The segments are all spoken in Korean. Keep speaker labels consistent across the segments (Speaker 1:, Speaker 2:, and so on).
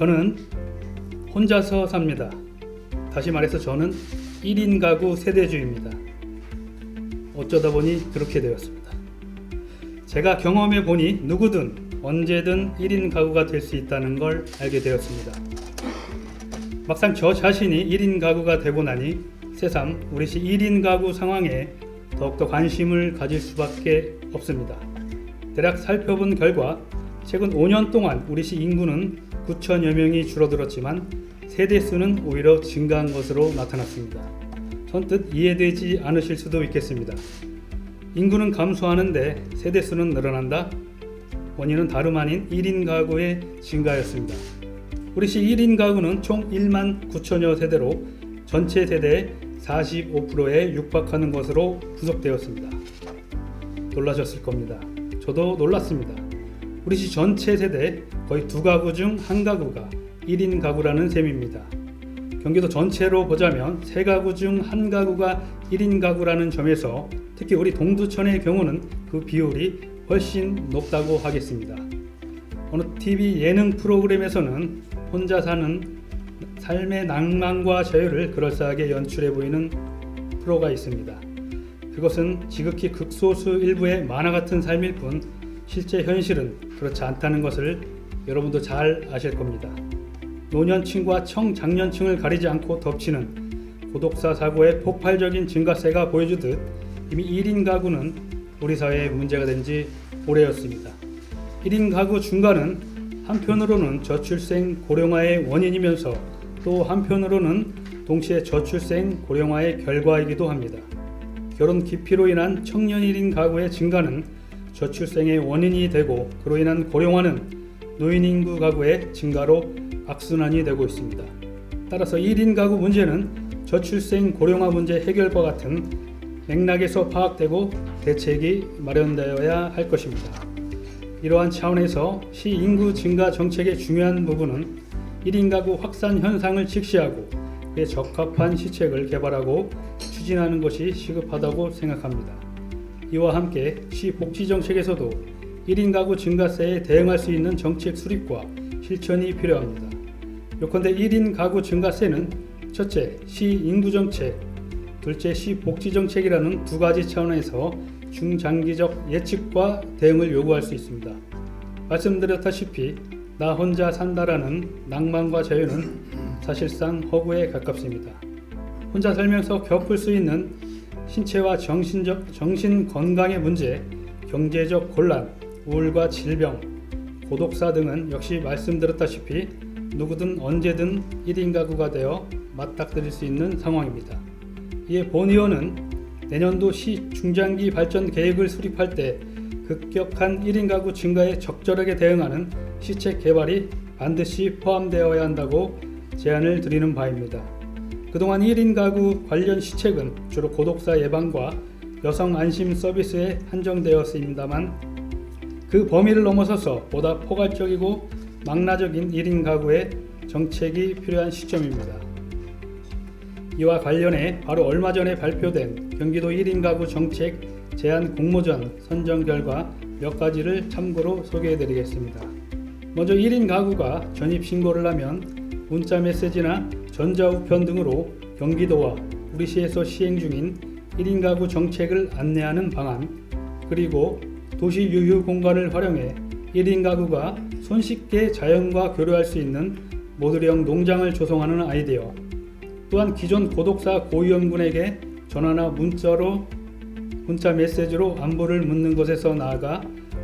Speaker 1: 저는 혼자서 삽니다. 다시 말해서 저는 1인 가구 세대주입니다. 어쩌다 보니 그렇게 되었습니다. 제가 경험해 보니 누구든 언제든 1인 가구가 될 수 있다는 걸 알게 되었습니다. 막상 저 자신이 1인 가구가 되고 나니 새삼 우리시 1인 가구 상황에 더욱더 관심을 가질 수밖에 없습니다. 대략 살펴본 결과 최근 5년 동안 우리시 인구는 9천여 명이 줄어들었지만 세대수는 오히려 증가한 것으로 나타났습니다. 선뜻 이해되지 않으실 수도 있겠습니다. 인구는 감소하는데 세대수는 늘어난다? 원인은 다름 아닌 1인 가구의 증가였습니다. 우리시 1인 가구는 총 1만 9천여 세대로 전체 세대의 45%에 육박하는 것으로 분석되었습니다. 놀라셨을 겁니다. 저도 놀랐습니다. 우리시 전체 세대 거의 2가구 중 1가구가 1인 가구라는 셈입니다. 경기도 전체로 보자면 3가구 중 1가구가 1인 가구라는 점에서 특히 우리 동두천의 경우는 그 비율이 훨씬 높다고 하겠습니다. 어느 TV 예능 프로그램에서는 혼자 사는 삶의 낭만과 자유를 그럴싸하게 연출해 보이는 프로가 있습니다. 그것은 지극히 극소수 일부의 만화 같은 삶일 뿐 실제 현실은 그렇지 않다는 것을 여러분도 잘 아실 겁니다. 노년층과 청장년층을 가리지 않고 덮치는 고독사 사고의 폭발적인 증가세가 보여주듯 이미 1인 가구는 우리 사회에 문제가 된 지 오래였습니다. 1인 가구 증가는 한편으로는 저출생 고령화의 원인이면서 또 한편으로는 동시에 저출생 고령화의 결과이기도 합니다. 결혼 기피로 인한 청년 1인 가구의 증가는 저출생의 원인이 되고 그로 인한 고령화는 노인 인구 가구의 증가로 악순환이 되고 있습니다. 따라서 1인 가구 문제는 저출생 고령화 문제 해결과 같은 맥락에서 파악되고 대책이 마련되어야 할 것입니다. 이러한 차원에서 시 인구 증가 정책의 중요한 부분은 1인 가구 확산 현상을 직시하고 그에 적합한 시책을 개발하고 추진하는 것이 시급하다고 생각합니다. 이와 함께 시 복지정책에서도 1인 가구 증가세에 대응할 수 있는 정책 수립과 실천이 필요합니다. 요컨대 1인 가구 증가세는 첫째, 시 인구정책, 둘째, 시 복지정책이라는 2가지 차원에서 중장기적 예측과 대응을 요구할 수 있습니다. 말씀드렸다시피 나 혼자 산다라는 낭만과 자유는 사실상 허구에 가깝습니다. 혼자 살면서 겪을 수 있는 신체와 정신 건강의 문제, 경제적 곤란, 우울과 질병, 고독사 등은 역시 말씀드렸다시피 누구든 언제든 1인 가구가 되어 맞닥뜨릴 수 있는 상황입니다. 이에 본 의원은 내년도 시 중장기 발전 계획을 수립할 때 급격한 1인 가구 증가에 적절하게 대응하는 시책 개발이 반드시 포함되어야 한다고 제안을 드리는 바입니다. 그동안 1인 가구 관련 시책은 주로 고독사 예방과 여성 안심 서비스에 한정되었습니다만 그 범위를 넘어서서 보다 포괄적이고 망라적인 1인 가구의 정책이 필요한 시점입니다. 이와 관련해 바로 얼마 전에 발표된 경기도 1인 가구 정책 제안 공모전 선정 결과 몇 가지를 참고로 소개해 드리겠습니다. 먼저 1인 가구가 전입신고를 하면 문자 메시지나 전자우편 등으로 경기도와 우리시에서 시행 중인 1인 가구 정책을 안내하는 방안, 그리고 도시 유휴 공간을 활용해 1인 가구가 손쉽게 자연과 교류할 수 있는 모듈형 농장을 조성하는 아이디어, 또한 기존 고독사 고위험군에게 전화나 문자 메시지로 안부를 묻는 것에서 나아가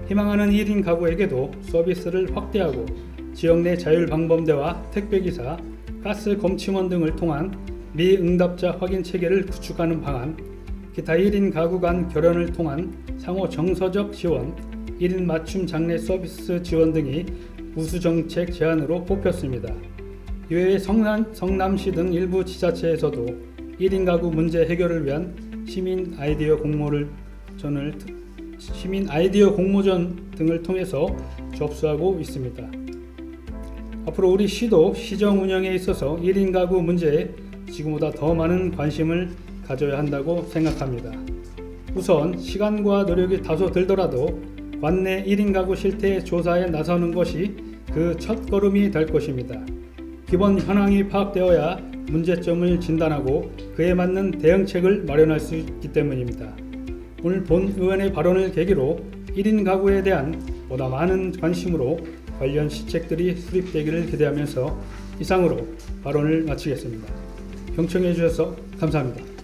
Speaker 1: 희망하는 1인 가구에게도 서비스를 확대하고 지역 내 자율방범대와 택배기사, 가스 검침원 등을 통한 미응답자 확인 체계를 구축하는 방안, 기타 1인 가구 간 결연을 통한 상호 정서적 지원, 1인 맞춤 장례 서비스 지원 등이 우수 정책 제안으로 뽑혔습니다. 이외에 성남시 등 일부 지자체에서도 1인 가구 문제 해결을 위한 시민 아이디어 공모전 등을 통해서 접수하고 있습니다. 앞으로 우리 시도 시정 운영에 있어서 1인 가구 문제에 지금보다 더 많은 관심을 가져야 한다고 생각합니다. 우선 시간과 노력이 다소 들더라도 관내 1인 가구 실태 조사에 나서는 것이 그 첫걸음이 될 것입니다. 기본 현황이 파악되어야 문제점을 진단하고 그에 맞는 대응책을 마련할 수 있기 때문입니다. 오늘 본 의원의 발언을 계기로 1인 가구에 대한 보다 많은 관심으로 관련 시책들이 수립되기를 기대하면서 이상으로 발언을 마치겠습니다. 경청해 주셔서 감사합니다.